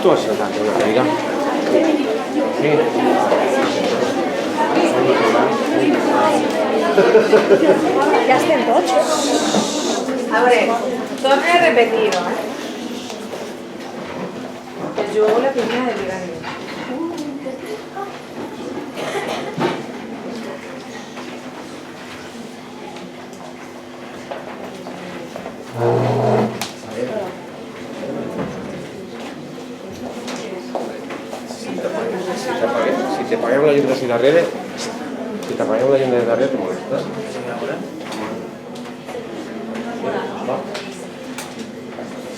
Tu has saltat una mica. Sí. Ja estem tots? A veure, torne a repetir-ho, El jugo la primera de divendres. Si t'apaguem la llum d'ací darrere, si t'apaguem la llum de darrere, te molestes.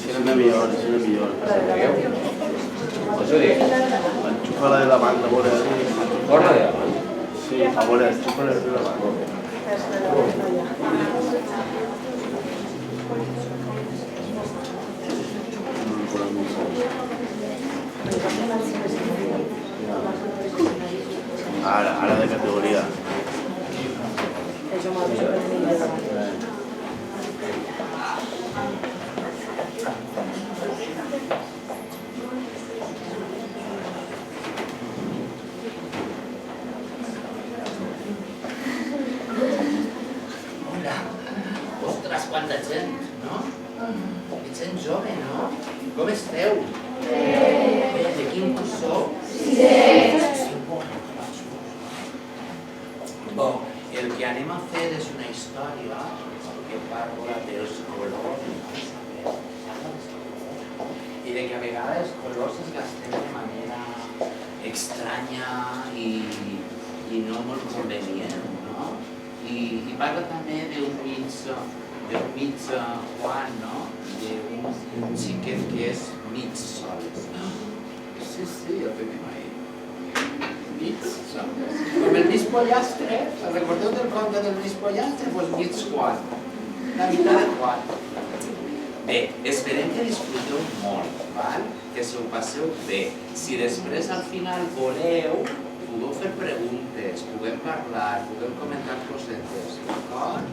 Si no millor, si no millor. Això dic. Enxufa la de davant, a veure. Fora de davant. Sí, a veure, enxufa la de davant. Ara de categoria. Ostres, quanta gent, no? Ets gent jove, no? Com esteu? De quin curs sou? Bon, el que anem a fer és una història que parla dels colors i de que a vegades els colors es gasten de manera estranya i no molt convenient, no? I parla també d'un mig Juan, no? D'un xiquet que és mig sols. Sí, el tenim ahí. Mig sols. Com el mig pollastre, recordeu del conte del mig pollastre? Doncs mig Juan. La meitat de Juan. Bé, esperem que disfruteu molt, val? Que se ho passeu bé. Si després al final voleu, podeu fer preguntes, puguem parlar, puguem comentar cosetes, d'acord?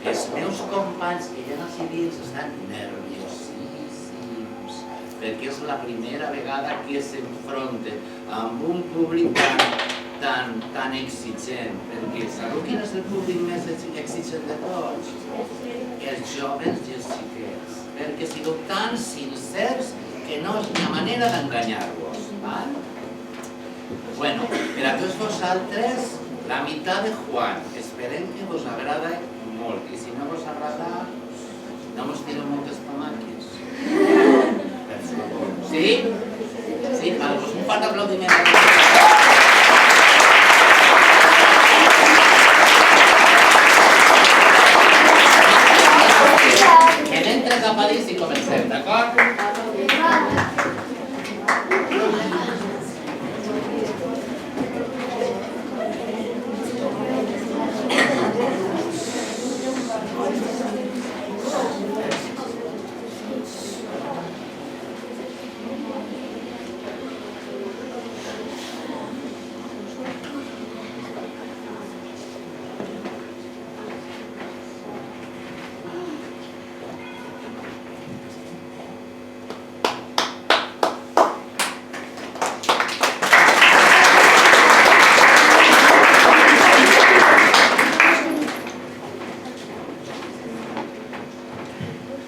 Els meus companys que hi ha aquí dins estan nerviosíssims perquè és la primera vegada que s'enfronten amb un públic tan exigent, perquè sabeu quin és el públic més exigent de tots? Els joves i els xiquets, perquè sigueu tan sincers que no hi ha manera d'enganyar-vos, val? Bueno, per a tots vosaltres, la meitat de Juan. Esperem que vos agrada molt, i si no vos agrada, no mos tireu moltes tomàquies. Per favor. Sí? Sí? Un fort aplaudiment. Queden tres apadis i comencem, d'acord?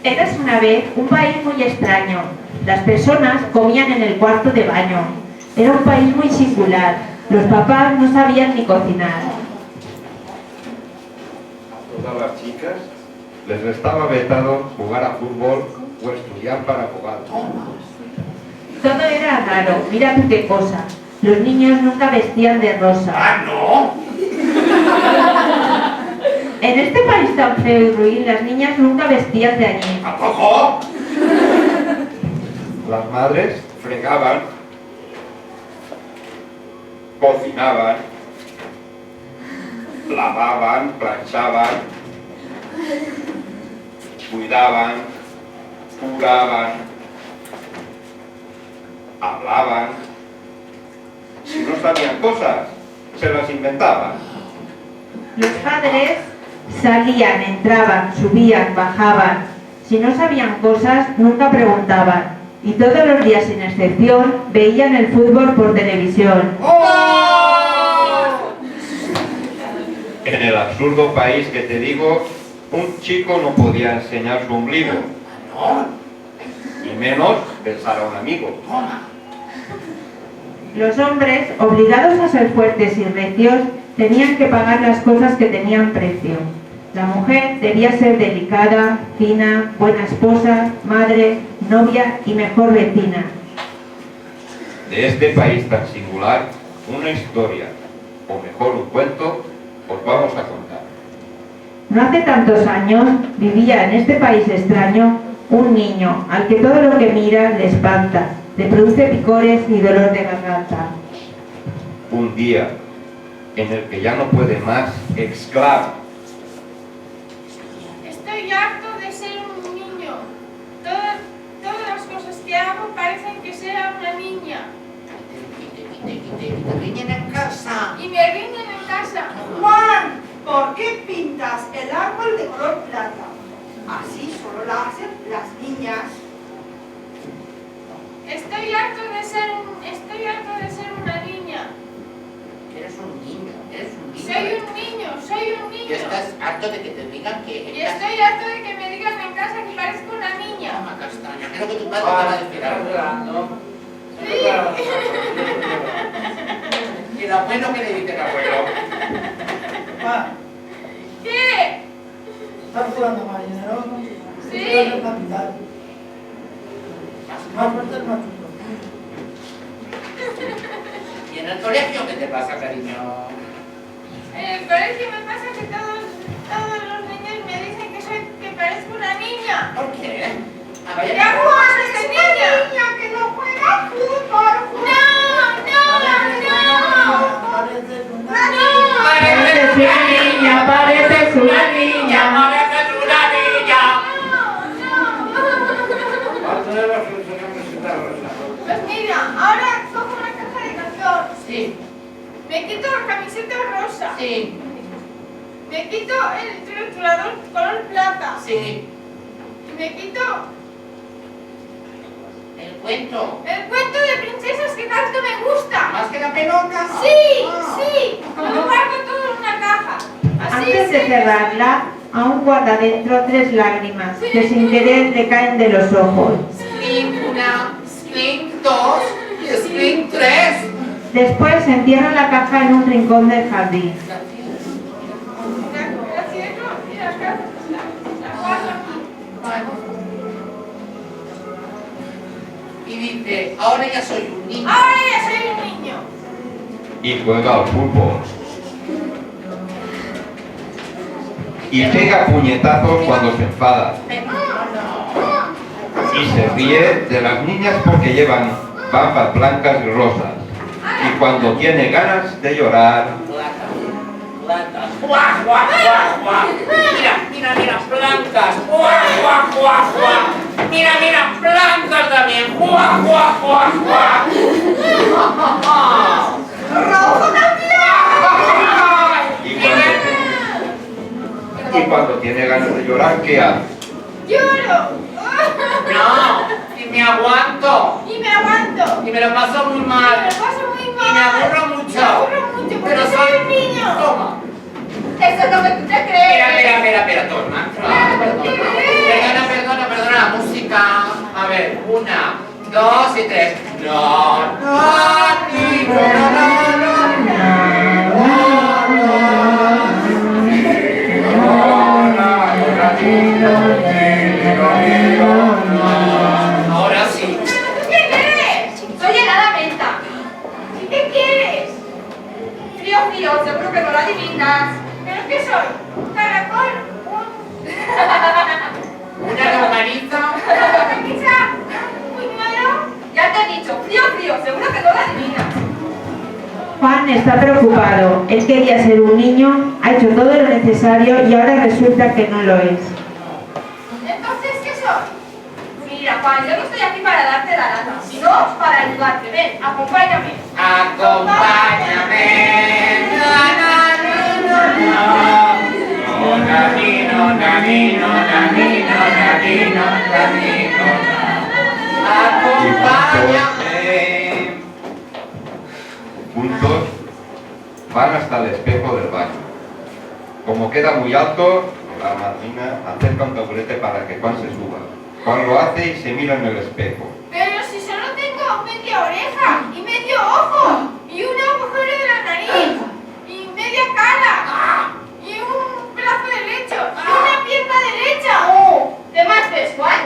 Érase una vez un país muy extraño. Las personas comían en el cuarto de baño. Era un país muy singular. Los papás no sabían ni cocinar. A todas las chicas les estaba vetado jugar a fútbol o estudiar para abogados. Todo era raro. Mira tú qué cosa. Los niños nunca vestían de rosa. ¡Ah, no! En este país tan feo y ruin, las niñas nunca vestían de allí. ¿A poco? Las madres fregaban, cocinaban, lavaban, planchaban, cuidaban, curaban, hablaban. Si no sabían cosas, se las inventaban. Los padres salían, entraban, subían, bajaban. Si no sabían cosas, nunca preguntaban. y todos los días sin excepción veían el fútbol por televisión. En el absurdo país que te digo, un chico no podía enseñar su ombligo, y menos besar a un amigo. Los hombres, obligados a ser fuertes y recios, tenían que pagar las cosas que tenían precio. La mujer debía ser delicada, fina, buena esposa, madre, novia y mejor vecina. De este país tan singular, una historia, o mejor un cuento, os vamos a contar. No hace tantos años vivía en este país extraño un niño al que todo lo que mira le espanta, le produce picores y dolor de garganta. Un día en el que ya no puede más, exclama: Estoy harto de ser un niño. Todas las cosas que hago parecen que sea una niña. Que te riñen en casa. Y me riñen en casa. Juan, ¿por qué pintas el árbol de color plata? Así solo lo hacen las niñas. Estoy harto de ser una niña. Eres un niño, eres un niño. Soy un niño. Y estás harto de que te digan que... Y estoy harto de que me digan en casa que parezco una niña. Toma, castaña, creo que tu padre te va a decir algo. Sí. ¿Y el abuelo qué le dice el abuelo? ¿Qué? ¿Estás jugando marinero? Sí. ¿Estás en la capital? Más fuerte el matuto. ¿Y en el colegio qué te pasa, cariño? En el colegio me pasa que todos los niños me dicen que parezco una niña. ¿Por qué? A ¿Qué ver, hago de ser niña? Que no juega fútbol. Pareces una Pareces una niña, pareces una niña. pareces una niña. Pues mira, ahora cojo una caja de cartón. Sí, Me quito la camiseta rosa. sí, Me quito el rotulador color plata. sí. Y me quito El cuento. el cuento de princesas que tanto me gusta. ¿Más que la pelota? Sí. Lo guardo todo en una caja. Así Antes de sí. cerrarla, aún guarda dentro 3 lágrimas que sin querer le caen de los ojos. Scream 1, Scream 2 y Scream 3. Después entierra la caja en un rincón del jardín. La cierro y la guardo aquí. Y dice, ahora ya soy un niño. Ahora ya soy un niño. y juega al fútbol. Y pega puñetazos cuando se enfada. Y se ríe de las niñas porque llevan bambas blancas y rosas. Y cuando tiene ganas de llorar, Blancas. ¡Guau, guau, guau, guau! Mira, blancas. ¡Guau, guau, guau, guau! Mira, blancas también. ¡Guau, guau, guau, guau! ¡Rojo también! y cuando tiene ganas de llorar, ¿qué hace? ¡Lloro! No, y me aguanto. Y me aguanto. Y me lo paso muy mal. Me lo paso muy mal. Y me aburro mucho. Me aburro mucho porque Pero soy un niño. Toma. Eso es lo que tú te crees. Espera, toma. Perdona, la música. A ver, 1, 2 y 3. Ahora sí. ¿Qué quieres? Soy helada menta. ¿Y qué quieres? Frío, seguro que no lo adivinas. ¿Pero qué soy? ¿Un caracol? Una longaniza. ¿Una camisa? ¿Un buñuelo? Ya te he dicho, frío, seguro que no lo adivinas. Juan está preocupado. Él quería ser un niño, ha hecho todo lo necesario y ahora resulta que no lo es. Entonces, ¿qué soy? Mira, Juan, yo no estoy aquí para darte la lata, sino para ayudarte. Ven, acompáñame. Acompáñame. Acompáñame. Acompáñame. Juntos van hasta el espejo del baño. Como queda muy alto, la madrina acerca un taburete para que Juan se suba. Juan lo hace y se mira en el espejo. Pero si solo tengo media oreja y medio ojo y un agujero de la nariz y media cara y un brazo derecho y una pierna derecha. ¿Te mates, Juan?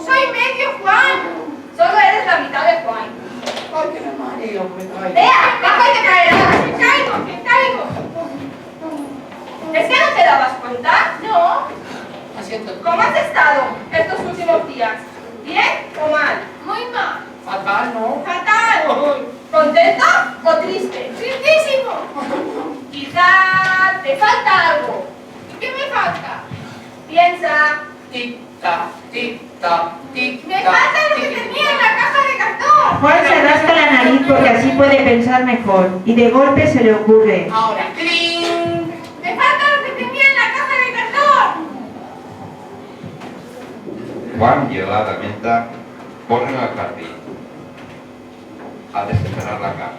Soy medio Juan. Solo eres la mitad de Juan. Ay, que me mareo, me caigo. ¡Ea! ¡Baja y te caerás! ¡Me caigo! ¡Me caigo! ¿Es que no te dabas cuenta? No. Me siento ¿Cómo has estado estos últimos días? ¿Bien o mal? Muy mal. fatal, ¿no? ¡Fatal! ¿Contento o triste? ¡Tristísimo! Quizá te falta algo. ¿Y qué me falta? Piensa. Tic-tac, tic-tac, tic-tac. ¡Me falta lo que tenía en la caja de cartón! Juan se rasca la nariz porque así puede pensar mejor y de golpe se le ocurre. Ahora, ¡cling! ¡Me falta lo que tenía en la caja de cartón! Juan y el hada menta corren al jardín a desenterrar la cama.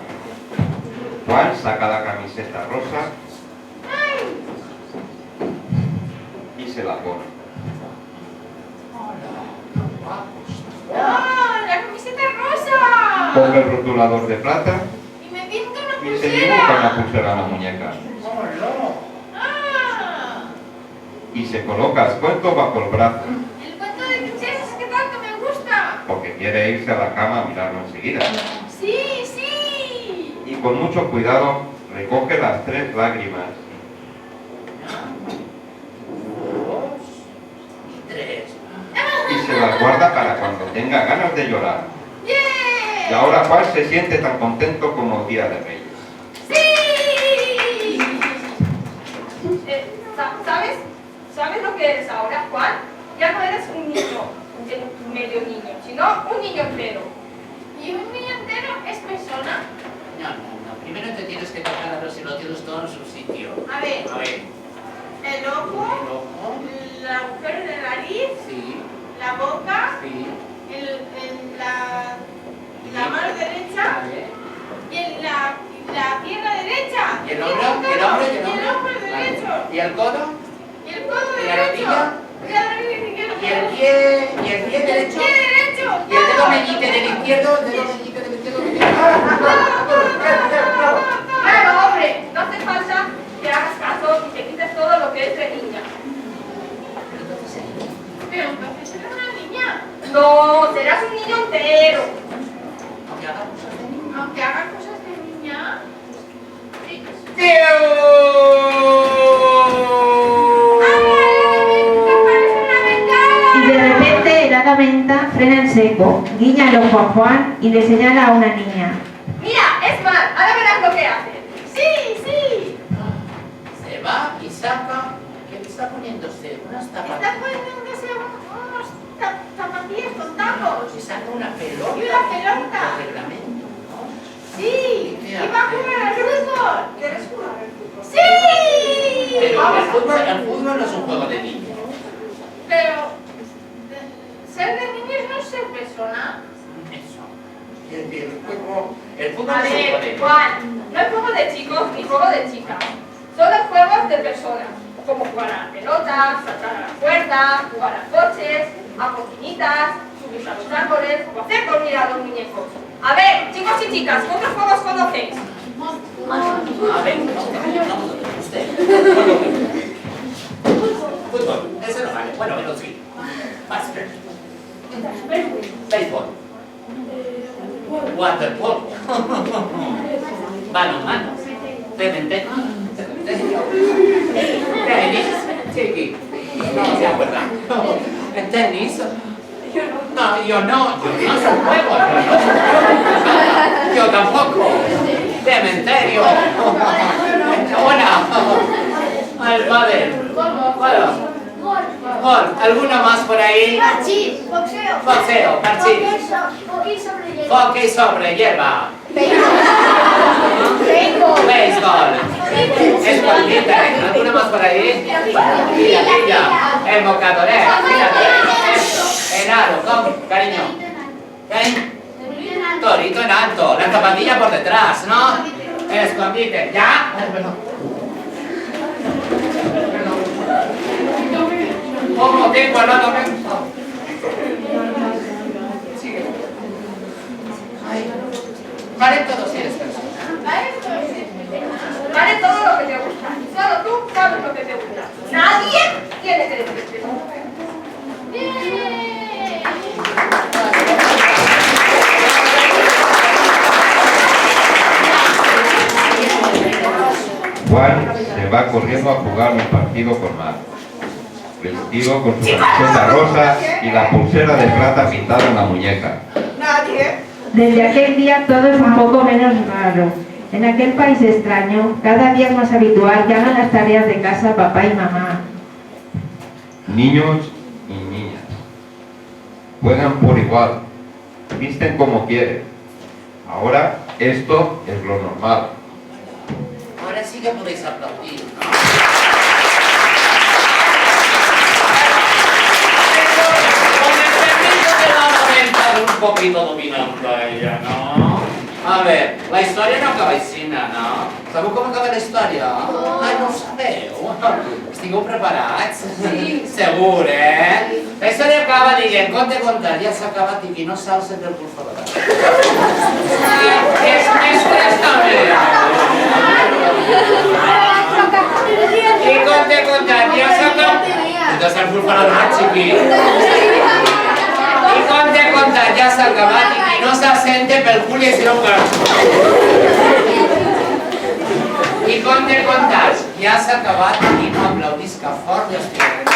Juan saca la camiseta rosa y se la pone. ¡Oh, la camiseta rosa! Coge el rotulador de plata Y me pinto una y se dibuja una pulsera. pulsera en la muñeca. ¡Ah! Y se coloca el cuento bajo el brazo El cuento de princesas que tanto me gusta. porque quiere irse a la cama a mirarlo enseguida. ¡Sí, sí! Y con mucho cuidado recoge las 3 lágrimas y se las guarda para cuando tenga ganas de llorar. ¡Yeah! Y ahora Juan se siente tan contento como el Día de Reyes. ¡Sí! ¿Sabes lo que eres ahora, Juan? Ya no eres un niño, medio niño, sino un niño entero. ¿Y un niño entero es persona? No. Primero te tienes que tocar a los elotios todo en su sitio. A ver, A ver. el ojo, El ojo. el agujero de la nariz, Sí, la boca, sí. la mano derecha Vale. y la pierna derecha. ¿Y el hombro? ¿Y el hombro? Y el hombro derecho. Vale. ¿Y el codo? Y el codo ¿Y la derecho. rodilla? Y la rodilla. ¿Y el pie? ¿Y el pie derecho? El pie derecho. ¿Y el dedo meñique del izquierdo? ¿El dedo meñique del izquierdo? Claro, hombre, no hace falta que hagas caso y te quites todo lo que es de niña. Pero entonces eres una niña. No, serás un niño entero. Aunque haga cosas de niño. Aunque hagas cosas de niña. Sí. Y de repente el hada menta frena en seco, guiña el ojo a Juan y le señala a una niña. Mira, es mal, ahora verás lo que hace. Sí, sí. Se va y saca. ¿Qué está poniéndose? Unas Está zapatillas. poniéndose unos zapatillas con tacos. Y saca una pelota. Y una pelota. De reglamento, ¿no? Sí, ¿Qué y va a hace? jugar al fútbol. ¿Quieres jugar al fútbol? ¡Sí! Pero Vamos el a fútbol jugar. no es un juego de niños. Pero ser de niños no es ser persona. Eso. El fútbol A es un juego de ver, niños. Juan, no es juego de chicos ni juego de chicas. Son juegos de personas, como jugar a la pelota, saltar a la cuerda, jugar a coches, a cocinitas, subir a los árboles o hacer dormir a los muñecos. A ver, chicos y chicas, ¿qué otros juegos conocéis? A ver, vamos, usted. Fútbol, ese no vale. Bueno, pero sí. Básquet. Béisbol. Waterpolo. Mano a mano. Cementerio. Tenis. Chiqui. No se acuerda. Tenis. No, yo no soy juego. Yo tampoco. Cementerio. Hola. Al padre. Bueno. Gol. ¿Alguna más por ahí? Parchís, boxeo. Boxeo, parchís. Hockey sobre hierba. Béisbol. Escondite. ¿Alguna más por ahí? Pilla. El bocadoré. El aro. Cariño. orden. Torito en alto, la zapatilla por detrás, ¿no? Escondite, ¿ya? Poco tiempo, no momento. Sigue. Vale todo si eres persona. Vale todo lo que te gusta. Solo tú sabes lo que te gusta. Nadie tiene que decirte. Juan se va corriendo a jugar un partido con Mar, vestido con su camiseta rosa y la pulsera de plata pintada en la muñeca. Nadie. Desde aquel día todo es un poco menos raro. En aquel país extraño, cada día es más habitual que hagan las tareas de casa papá y mamá. Niños y niñas juegan por igual, visten como quieren. Ahora esto es lo normal. Ahora sí que podéis aplaudir, ¿no? Pero con el permiso de la aumentar un poquito dominando a ella, ¿no? A ver, la història no acaba així, no? Sabeu com acaba la història? Ai, no ho sabeu? Estigueu preparats? Sí. Segur, eh? La història acaba dient, compte contar, ja s'ha acabat i qui no s'alça del cul fora. És mestres també. I compte contar, ja s'ha acabat. Entonces el cul fora, xiqui. I compte contar, ja s'ha acabat i qui no s'assente pel cul i si no ho I compte contar, ja s'ha acabat i qui no aplaudisca fort i estigui.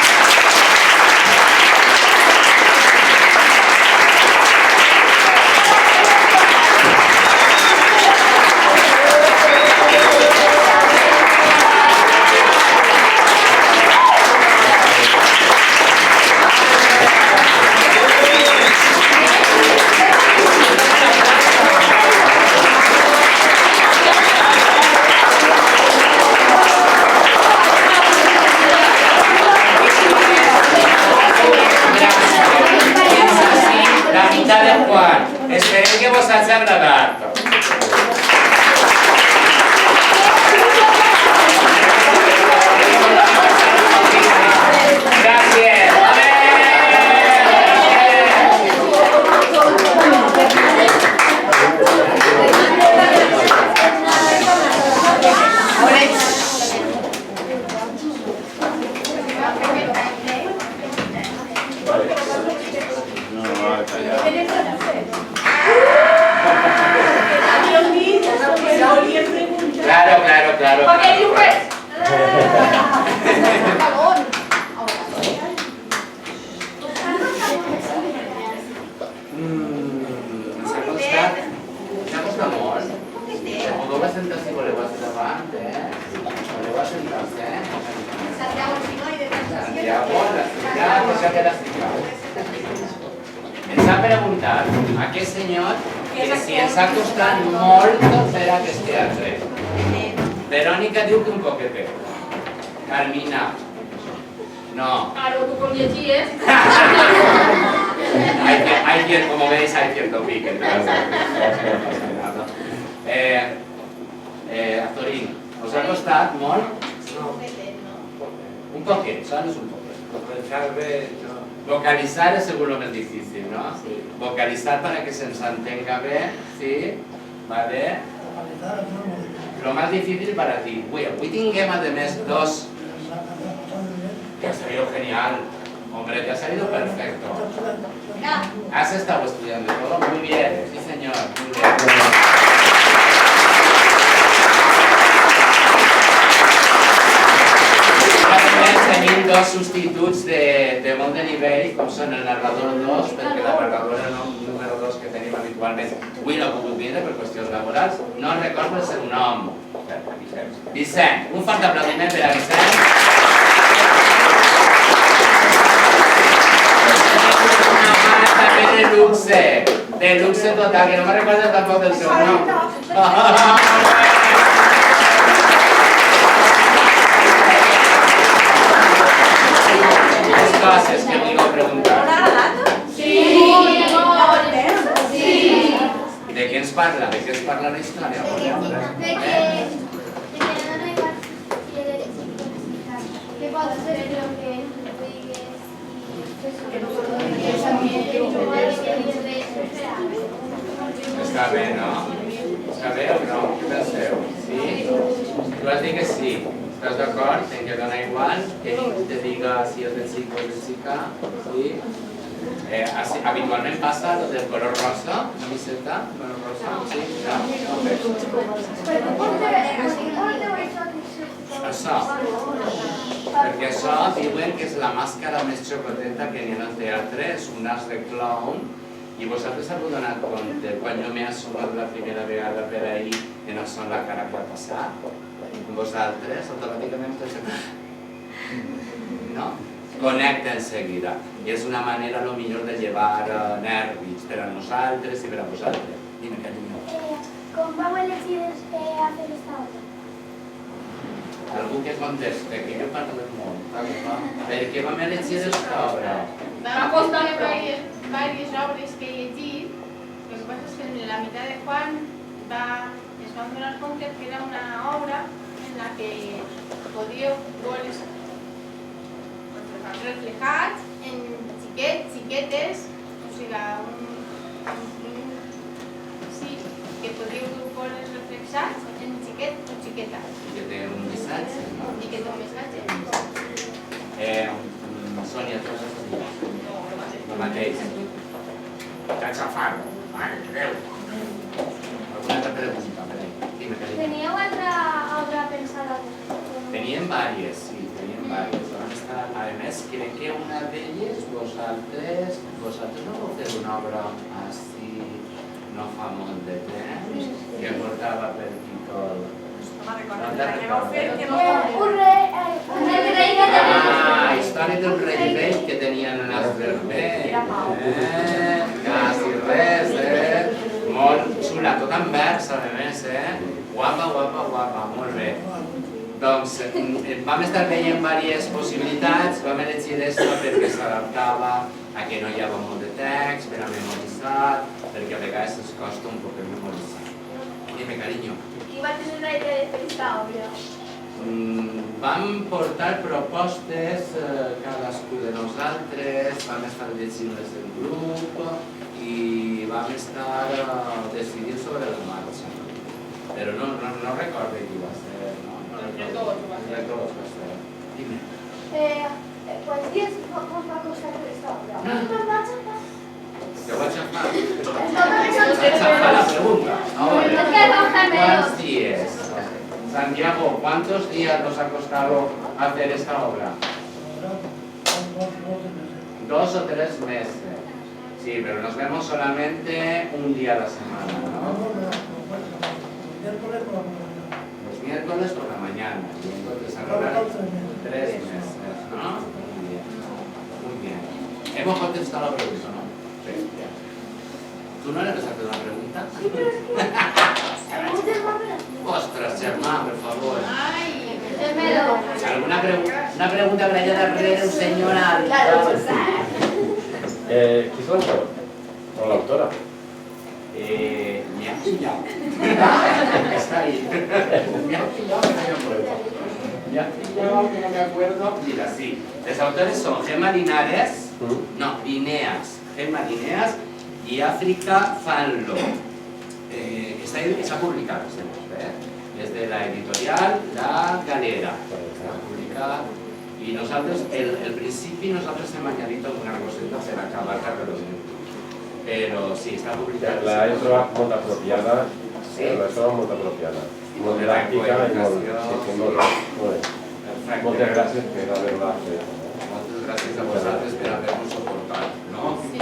Esperem que vos hagi agradat. Gràcies. Claro. ¿Por qué dices? S'ha costat molt. Podeu assentar si voleu davant, Voleu assentar-se, Santiago, això queda explicat. Ens ha preguntat aquest senyor que si ens ha costat molt fer aquest teatre. Verònica diu que un poquete. Carmina. No. Claro, tú con 10 días. Hay cierto, como veis, hay cierto pique. Azorín, ¿os ha costat molt? Un poquet, ¿sabes? Un poquet. Vocalizar es seguro lo más difícil, ¿no? Vocalizar para que se ens entenga bé, ¿sí? ¿Vale? Lo más difícil para ti. Avui tinguem, a més, dos. Te ha salido genial. Hombre, te ha salido perfecto. Has estado estudiando todo muy bien. Sí, señor. Muy bien. Tenim dos substituts de molt de nivell, com són el narrador 2, perquè la narradora número 2 que tenim habitualment avui no ha pogut vindre per qüestions laborals. No recordo el seu nom. Vicent. Un fort aplaudiment per a Vicent. Una mà també de luxe total, que no me recordo tampoc del seu nom. Coses que vull preguntar. Sí. parla? De què es parla la història? De que no igual que pot ser el que digues que no pot Està bé, no? Està bé o no? Què penseu? Sí? Tu has dit que sí. ¿Estás d'acord? En que dona igual que ningú te diga si és de xic o de xica? Sí? Habitualment passa lo del color rosa, una miseta, color rosa, sí? Això. Perquè això diuen que és la màscara més xocoteta que n'hi ha al teatre, és un nas de clown, i vosaltres heu donat compte quan jo m'he assomat la primera vegada per ahir que no són la cara que ha passat? Vosaltres automàticament no? Connecta enseguida. I és una manera, a lo millor, de llevar nervis per a nosaltres i per a vosaltres. Dime, carinyo. Com vau elegir fer esta obra? Algú que conteste, que jo parlo molt. Per què vam elegir esta obra? Vam costar diverses obres que he llegit. Lo que passa és que en la meitat de Juan es van donar compte que era una obra en la que podíeu veure reflejats en xiquets, xiquetes, o sigui, sí, que podíeu veure reflexats en xiquet o xiqueta. Que té un missatge, no? I que té un missatge. Sònia, tu has de dir el mateix. T'has agafat, mare de Déu. Alguna altra pregunta? Dime, carinyo. Teníeu altra obra pensada? Teníem vàries, sí, teníem vàries. A més, crec que una d'elles vosaltres no vau fer una obra així no fa molt de temps que portava per títol. No me'n recordo, la que vau fer que no Història d'un rei vell que tenien un as vermell. Quasi res, molt xula, tot en vers, a més, Guapa, guapa, guapa, molt bé. Doncs vam estar veient diverses possibilitats, vam elegir aquesta perquè s'adaptava a que no hi havia molt de text, per a memoritzar, perquè a vegades es costa un poc memoritzar. Dime, carinyo. Qui va tenir la idea de fer esta obra? Vam portar propostes cadascú de nosaltres, vam estar llegint-les en grup i vam estar decidint sobre la marxa. Però no recordo qui va ser, no? Entre tots va ser. Dime. Quants dies us va costar fer esta obra? Me'l vaig agafar. Te vaig agafar la pregunta. ¿Cuántos días? Santiago, ¿cuántos días nos ha costado hacer esta obra? 2 o 3 meses. Sí, pero nos vemos solamente un día a la semana, ¿no? Los miércoles por la mañana. Y entonces ahora 3 meses, ¿no? Muy bien. Muy bien. Hemos contestado la pregunta, ¿no? Sí. ¿Tú no le vas a hacer una pregunta? Sí, pero es que... Ostres, germà, per favor. Ai, gemelo. ¿Alguna una pregunta per allà darrere, un senyor alt? Qui és l'autor? O l'autora? Me ha pillado. Está ahí. Me ha pillado que no me acuerdo. Me ha pillado que no me acuerdo. Mira, sí. Los autores son Gemma Linares, no, Lineas. Gemma Lineas y África Fanlo. Está publicado, es de la editorial La Galera. Está publicada. Y nosotros, el principio, nosotros hemos añadido alguna cosita per acabar de reducir. Pero sí, está publicada. La he trobat molt apropiada. Sí? La he trobat molt apropiada. Molt de pràctica i molt... coeducació. Sí, molt bé. Perfecte. Moltes gràcies per haver-la fet. Moltes gràcies a vosaltres per haver-nos suportat, no? Sí.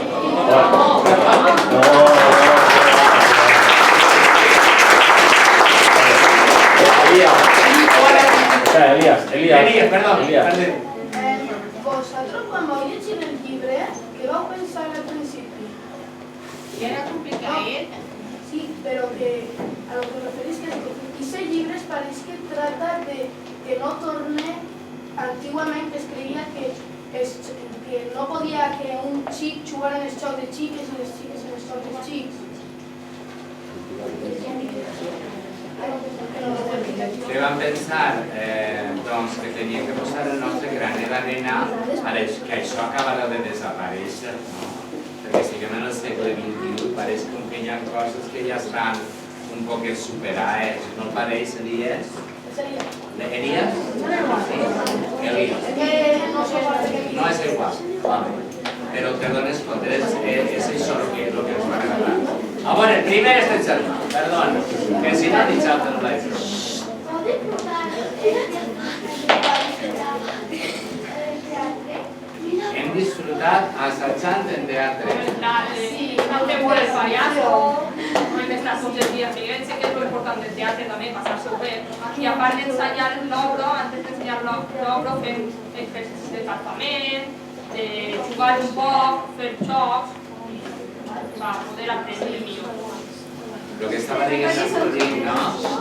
Elías, perdón. Vosotros cuando llegir el llibre, ¿qué vau pensar al principi? Que era complicat. Sí, pero que a lo que referís que ese llibre pareix que trata de que no torne. Antiguamente es creía que no podía que un xic jugara en els jocs de xiques i les xiques en els jocs de xics. Que van pensar doncs, que tenien que posar el nostre granet d'arena que això acabarà de desaparèixer, no? Perquè siguem en el segle XXI, pareix com que hi ha coses que ja estan un poc superades, no pareix, Elies? Elies? Sí? Elies. No és igual, vale. Però te dones compte, és això el que ens va regalar. A veure, primer este germà, perdona, que si no ha dit altre no l'he fet. Hem disfrutat assajant en teatre. Sí, no te muere el payaso, no hay que estar con el día siguiente, que es lo importante del teatro también, pasarse bien. Y aparte de ensayar el logro, antes de ensenyar el logro, fem exercicis de tractament, de jugar un poc, fer jocs, para poder aprender millor. Lo que estava dient l'Escolín, no?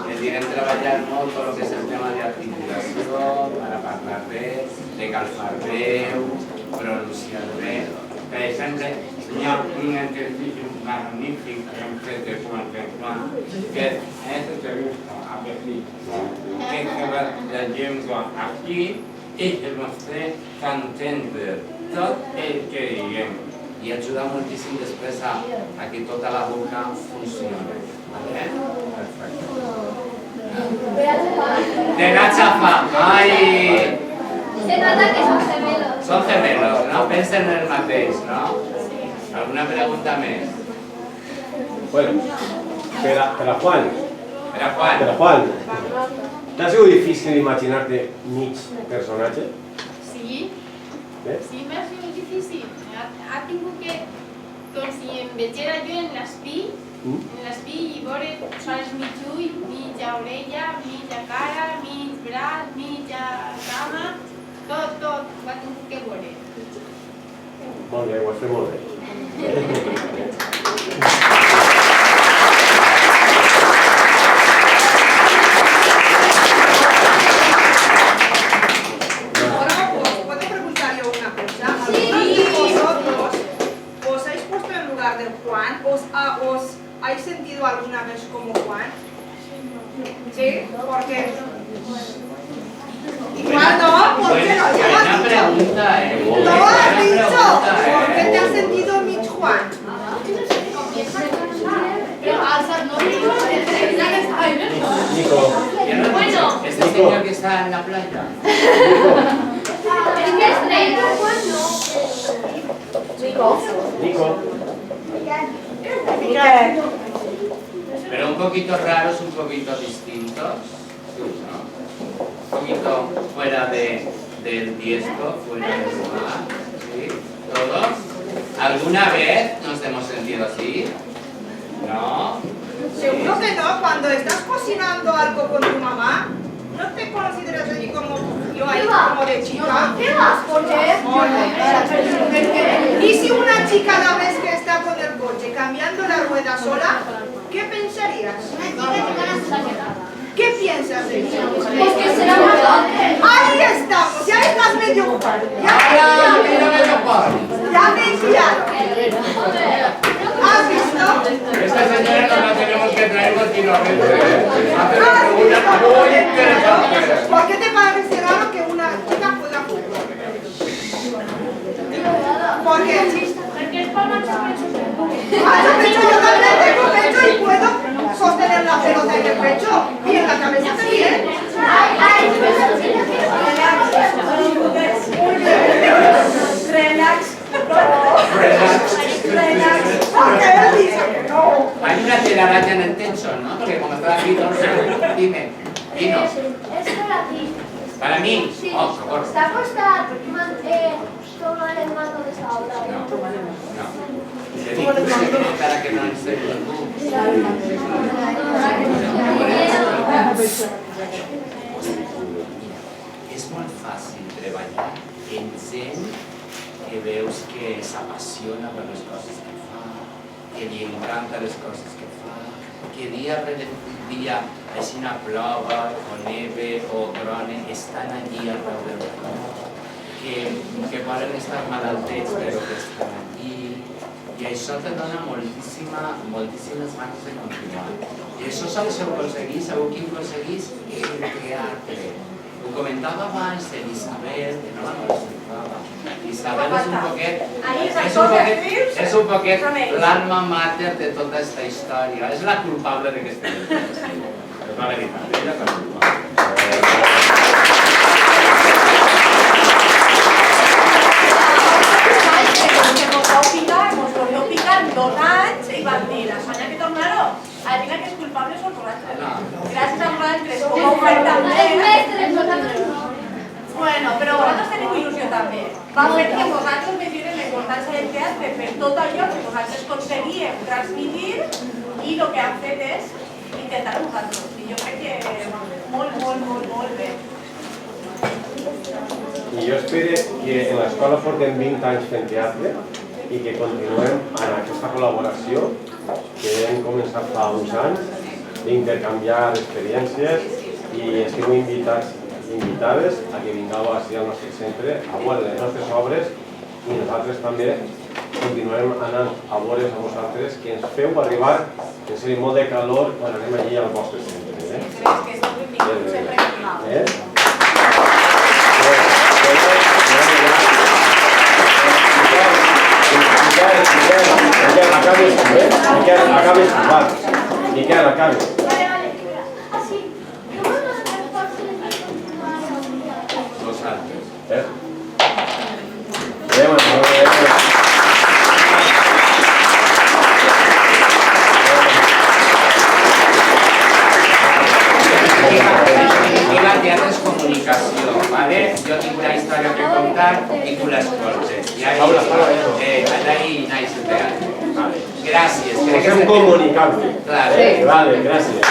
Que direm treballar molt tot el que és el tema d'articulació, para parlar bé, de calfar veu, pronunciar bé. Per exemple, hi ha un exercici magnífic que hem fet de quan en quan, que és entrevista a Berlín, que queda la llengua aquí i el nostre entendre tot el que diguem. I ajuda moltíssim després a que tota la boca funcioni. Perfecte. De Nacha Fa. Ai! Se nota que son gemelos. Són gemelos, no? Pensen en el mateix, no? Alguna pregunta més? Bueno, per a Juan. Per a Juan. Per a Juan. T'ha sigut difícil imaginar-te mig personatge? Sí, sí, m'ha sigut difícil. Ha tingut que, com si em vegera jo en l'espill, i veure, saps, mig ull, mitja orella, mitja cara, mig braç, mitja cama, tot, ho ha tingut que veure. Molt bé, ho has fet molt bé. Ahora puedo preguntar yo una cosa. Sí. ¿Vosotros os habéis puesto en lugar de Juan? ¿Os habéis sentido alguna vez como Juan? ¿Sí? ¿Por qué? Igual no, ¿por qué no? Ya lo has Buena dicho. pregunta, Lo has dicho. ¿Por qué te has sentido Mitch Juan? Pero al no Nico. Bueno. Este señor que está en la playa. Es que es rey, Juan no. Nico. Pero un poquito raros, un poquito distintos, ¿no? Un poquito fuera del disco, fuera del lugar, ¿sí? ¿Todos? ¿Alguna vez nos hemos sentido así? ¿No? Seguro que no, cuando estás cocinando algo con tu mamá, ¿no te consideras así como yo ahí como de chica? ¿Qué vas? ¿Por qué? Y si una chica la ves que está con el coche cambiando la rueda sola, ¿qué pensarías? ¿Qué piensas de eso? Pues que será muy grande. Ahí estamos, ya estás medio ocupado. ¡Hala! ¡Mira medio padre! Ya me he enviado. ¿Has visto? Esta señora no la tenemos que traer continuamente. Hace una pregunta muy interesante. ¿Por qué te parece raro que una chica juega fútbol? ¿Por qué? Porque es para pecho. Yo también tengo pecho y puedo sostener la pelota en el pecho y en la cabeza también. Relax. Porque él dice que no. Hay una telaraña en el techo, ¿no? Porque como está aquí, dime, dinos. Es para ti. ¿Para mí? Sí. Oh, socorro. Está acostado tomar el mando de esa obra. No. Le digo para que no esté és molt fàcil treballar en gent que veus que s'apassiona per les coses que fa, que li encanta les coses que fa, que dia rere dia, així una plova, o neve, o grone, estan allí al peu del camp, que volen estar malaltets però que estan allí, I això te dona moltíssimes ganes de continuar. I això sols ho aconseguís, sabeu qui ho aconseguís? El teatre. Ho comentava abans de l'Isabel, que no la presentava. Isabel és un poquet l'alma mater de tota aquesta història. És la culpable de que estem aquí. És la veritat, ella és la culpable. Hemos podido picar 2 anys i van dir, la Sonia que tornarà, adivina que és culpable són vosaltres. Gràcies a vosaltres, com ho fem també. Bueno, però vosaltres teniu il·lusió també. Va fer que vosaltres veieu la importància del teatre per tot allò que vosaltres aconseguíem transmitir i el que han fet és intentar vosaltres. I jo crec que molt bé. I jo espero que en l'escola portem 20 anys fent teatre i que continuem en aquesta col·laboració que hem començat fa uns anys d'intercanviar experiències i esteu invitats i invitades a que vingueu així al nostre centre a veure les nostres obres i nosaltres també continuem anant a veure a vosaltres que ens feu arribar en sèrie molt de calor quan anem allí al vostre centre. Miquel, acabes. Vosaltres. La teatre és comunicació, ¿vale? Jo tinc una història que contar i tu l'escoltes. I ahí naix el teatre. Gràcies. Estem comunicant. Vale, gràcies.